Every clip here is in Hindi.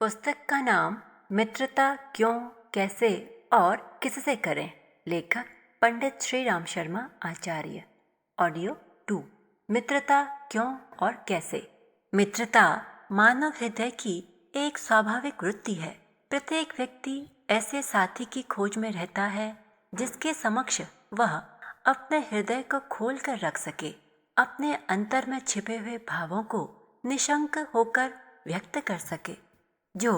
पुस्तक का नाम मित्रता क्यों, कैसे और किससे करें। लेखक पंडित श्री राम शर्मा आचार्य। ऑडियो 2। मित्रता क्यों और कैसे। मित्रता मानव हृदय की एक स्वाभाविक वृत्ति है। प्रत्येक व्यक्ति ऐसे साथी की खोज में रहता है जिसके समक्ष वह अपने हृदय को खोल कर रख सके, अपने अंतर में छिपे हुए भावों को निशंक होकर व्यक्त कर सके, जो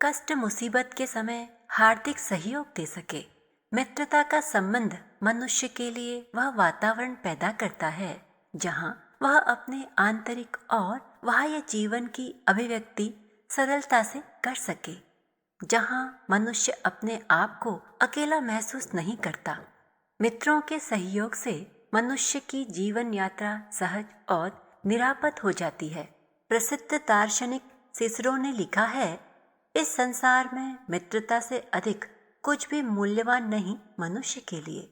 कष्ट मुसीबत के समय हार्दिक सहयोग दे सके। मित्रता का संबंध मनुष्य के लिए वह वातावरण पैदा करता है जहाँ वह अपने आंतरिक और बाह्य जीवन की अभिव्यक्ति सरलता से कर सके, जहाँ मनुष्य अपने आप को अकेला महसूस नहीं करता। मित्रों के सहयोग से मनुष्य की जीवन यात्रा सहज और निरापद हो जाती है। प्रसिद्ध दार्शनिक सिसरो ने लिखा है, इस संसार में मित्रता से अधिक कुछ भी मूल्यवान नहीं मनुष्य के लिए।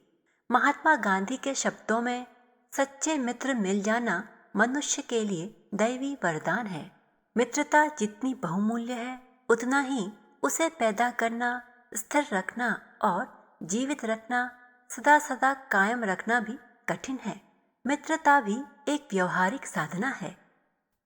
महात्मा गांधी के शब्दों में, सच्चे मित्र मिल जाना मनुष्य के लिए दैवी वरदान है। मित्रता जितनी बहुमूल्य है, उतना ही उसे पैदा करना, स्थिर रखना और जीवित रखना, सदा सदा कायम रखना भी कठिन है। मित्रता भी एक व्यवहारिक साधना है।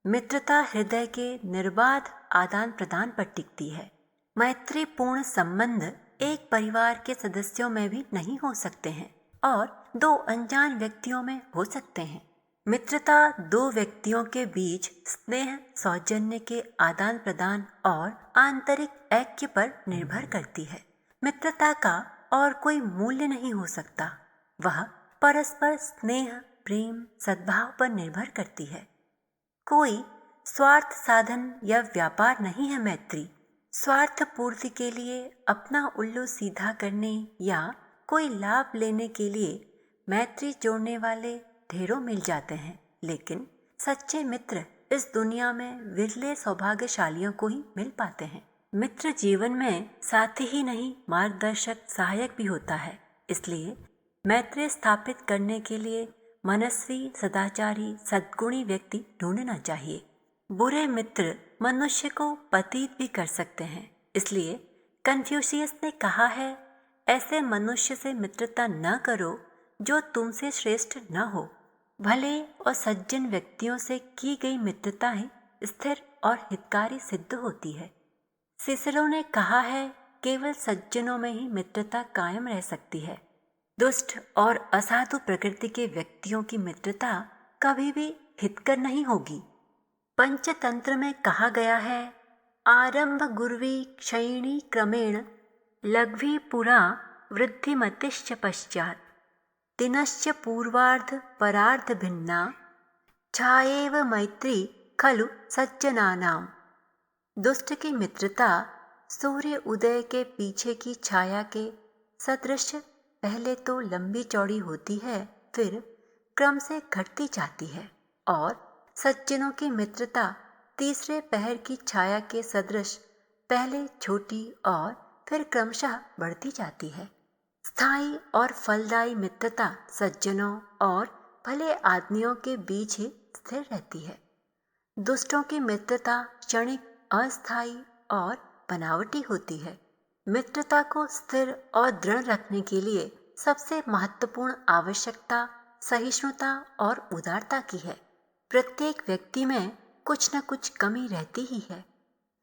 मित्रता हृदय के निर्बाध आदान प्रदान पर टिकती है। मैत्रीपूर्ण संबंध एक परिवार के सदस्यों में भी नहीं हो सकते हैं और दो अनजान व्यक्तियों में हो सकते हैं। मित्रता दो व्यक्तियों के बीच स्नेह, सौजन्य के आदान प्रदान और आंतरिक ऐक्य पर निर्भर करती है। मित्रता का और कोई मूल्य नहीं हो सकता। वह परस्पर स्नेह, प्रेम, सद्भाव पर निर्भर करती है। कोई स्वार्थ साधन या व्यापार नहीं है मैत्री। स्वार्थ पूर्ति के लिए अपना उल्लू सीधा करने या कोई लाभ लेने के लिए मैत्री जोड़ने वाले ढेरों मिल जाते हैं, लेकिन सच्चे मित्र इस दुनिया में विरले सौभाग्यशालियों को ही मिल पाते हैं। मित्र जीवन में साथी ही नहीं, मार्गदर्शक, सहायक भी होता है। इसलिए मैत्री स्थापित करने के लिए मनस्वी, सदाचारी, सद्गुणी व्यक्ति ढूंढना चाहिए। बुरे मित्र मनुष्य को पतित भी कर सकते हैं। इसलिए कन्फ्यूशियस ने कहा है, ऐसे मनुष्य से मित्रता न करो जो तुमसे श्रेष्ठ न हो। भले और सज्जन व्यक्तियों से की गई मित्रता ही स्थिर और हितकारी सिद्ध होती है। सिसरो ने कहा है, केवल सज्जनों में ही मित्रता कायम रह सकती है। दुष्ट और असाधु प्रकृति के व्यक्तियों की मित्रता कभी भी हितकर नहीं होगी। पंचतंत्र में कहा गया है, आरंभ गुर्वी क्षयिणी क्रमेण लघ्वी पुरा वृद्धिमतिश्च पश्चात् दिनश्च पूर्वार्ध परार्ध भिन्ना छाएव मैत्री खलु सज्जनानाम। दुष्ट की मित्रता सूर्य उदय के पीछे की छाया के सदृश पहले तो लंबी चौड़ी होती है, फिर क्रम से घटती जाती है, और सज्जनों की मित्रता तीसरे पहर की छाया के सदृश पहले छोटी और फिर क्रमशः बढ़ती जाती है। स्थायी और फलदायी मित्रता सज्जनों और भले आदमियों के बीच ही स्थिर रहती है। दुष्टों की मित्रता क्षणिक, अस्थायी और बनावटी होती है। मित्रता को स्थिर और दृढ़ रखने के लिए सबसे महत्वपूर्ण आवश्यकता सहिष्णुता और उदारता की है। प्रत्येक व्यक्ति में कुछ न कुछ कमी रहती ही है।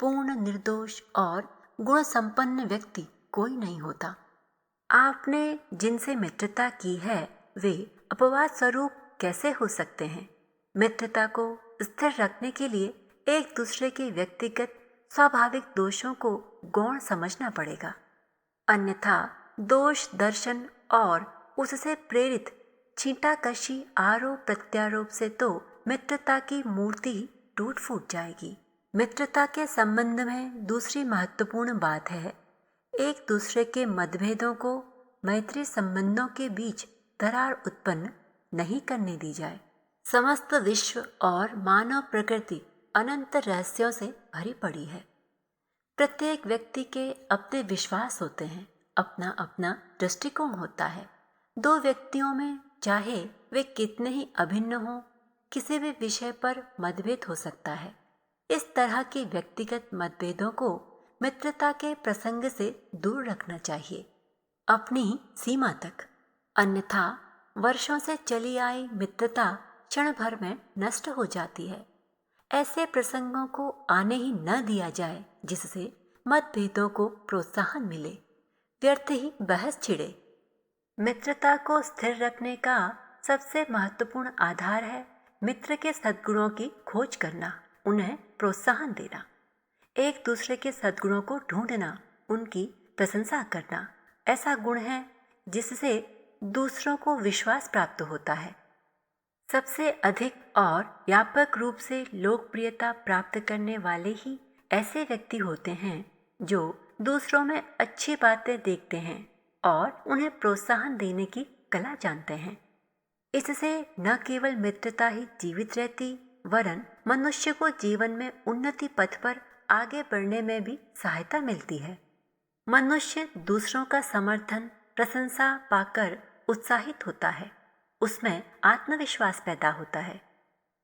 पूर्ण, निर्दोष और गुण संपन्न व्यक्ति कोई नहीं होता। आपने जिनसे मित्रता की है वे अपवाद स्वरूप कैसे हो सकते हैं? मित्रता को स्थिर रखने के लिए एक दूसरे के व्यक्तिगत स्वाभाविक दोषों को गौण समझना पड़ेगा, अन्यथा दोष दर्शन और उससे प्रेरित छींटाकशी, आरोप प्रत्यारोप से तो मित्रता की मूर्ति टूट फूट जाएगी। मित्रता के संबंध में दूसरी महत्वपूर्ण बात है, एक दूसरे के मतभेदों को मैत्री संबंधों के बीच दरार उत्पन्न नहीं करने दी जाए। समस्त विश्व और मानव प्रकृति अनंत रहस्यों से भरी पड़ी है। प्रत्येक व्यक्ति के अपने विश्वास होते हैं, अपना अपना दृष्टिकोण होता है। दो व्यक्तियों में चाहे वे कितने ही अभिन्न हों, किसी भी विषय पर मतभेद हो सकता है। इस तरह के व्यक्तिगत मतभेदों को मित्रता के प्रसंग से दूर रखना चाहिए, अपनी ही सीमा तक। अन्यथा वर्षों से चली आई मित्रता क्षण भर में नष्ट हो जाती है। ऐसे प्रसंगों को आने ही न दिया जाए जिससे मतभेदों को प्रोत्साहन मिले, व्यर्थ ही बहस छिड़े। मित्रता को स्थिर रखने का सबसे महत्वपूर्ण आधार है मित्र के सद्गुणों की खोज करना, उन्हें प्रोत्साहन देना, एक दूसरे के सद्गुणों को ढूंढना, उनकी प्रशंसा करना ऐसा गुण है जिससे दूसरों को विश्वास प्राप्त होता है। सबसे अधिक और व्यापक रूप से लोकप्रियता प्राप्त करने वाले ही ऐसे व्यक्ति होते हैं जो दूसरों में अच्छी बातें देखते हैं और उन्हें प्रोत्साहन देने की कला जानते हैं। इससे न केवल मित्रता ही जीवित रहती वरन मनुष्य को जीवन में उन्नति पथ पर आगे बढ़ने में भी सहायता मिलती है। मनुष्य दूसरों का समर्थन, प्रशंसा पाकर उत्साहित होता है, उसमें आत्मविश्वास पैदा होता है।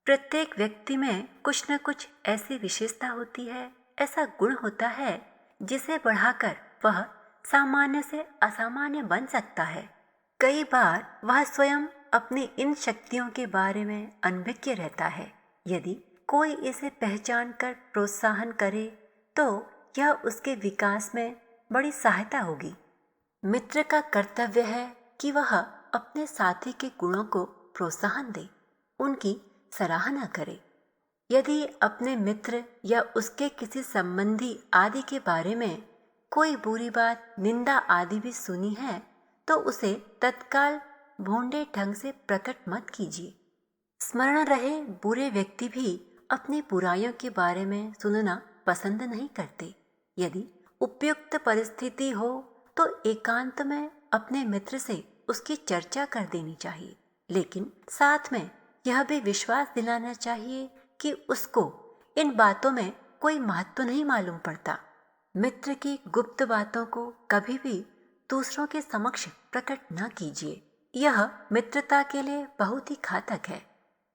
प्रत्येक व्यक्ति में कुछ न कुछ ऐसी विशेषता होती है, ऐसा गुण होता है जिसे बढ़ाकर वह सामान्य से असामान्य बन सकता है। कई बार वह स्वयं अपनी इन शक्तियों के बारे में अनभिज्ञ रहता है। यदि कोई इसे पहचान कर प्रोत्साहन करे तो यह उसके विकास में बड़ी सहायता होगी। मित्र का कर्तव्य है कि वह अपने साथी के गुणों को प्रोत्साहन दे, उनकी सराहना करे। यदि अपने मित्र या उसके किसी संबंधी आदि के बारे में कोई बुरी बात, निंदा आदि भी सुनी है तो उसे तत्काल भोंडे ढंग से प्रकट मत कीजिए। स्मरण रहे, बुरे व्यक्ति भी अपनी बुराइयों के बारे में सुनना पसंद नहीं करते। यदि उपयुक्त परिस्थिति हो तो एकांत में अपने मित्र से उसकी चर्चा कर देनी चाहिए, लेकिन साथ में यह भी विश्वास दिलाना चाहिए कि उसको इन बातों में कोई महत्व नहीं मालूम पड़ता। मित्र की गुप्त बातों को कभी भी दूसरों के समक्ष प्रकट न कीजिए, यह मित्रता के लिए बहुत ही घातक है।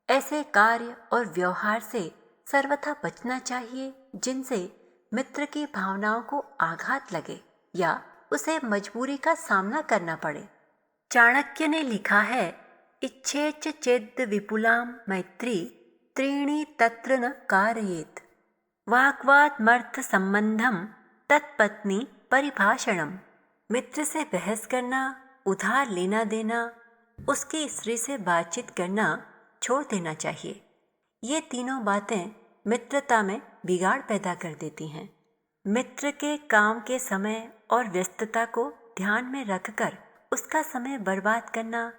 ऐसे कार्य और व्यवहार से सर्वथा बचना चाहिए जिनसे मित्र की भावनाओं को आघात लगे या उसे मजबूरी का सामना करना पड़े। चाणक्य ने लिखा है, इच्छेच चेद विपुलां मैत्री त्रीणि तत्र न कारयेत, वाग्वादमर्थ संबंधम तत्पत्नी परिभाषणम। मित्र से बहस करना, उधार लेना देना, उसकी स्त्री से बातचीत करना छोड़ देना चाहिए। ये तीनों बातें मित्रता में बिगाड़ पैदा कर देती हैं। मित्र के काम के समय और व्यस्तता को ध्यान में रखकर उसका समय बर्बाद करना,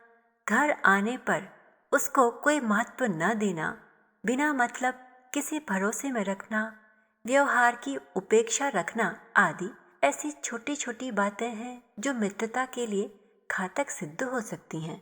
घर आने पर उसको कोई महत्व न देना, बिना मतलब किसी भरोसे में रखना, व्यवहार की उपेक्षा रखना आदि ऐसी छोटी छोटी बातें हैं जो मित्रता के लिए घातक सिद्ध हो सकती हैं।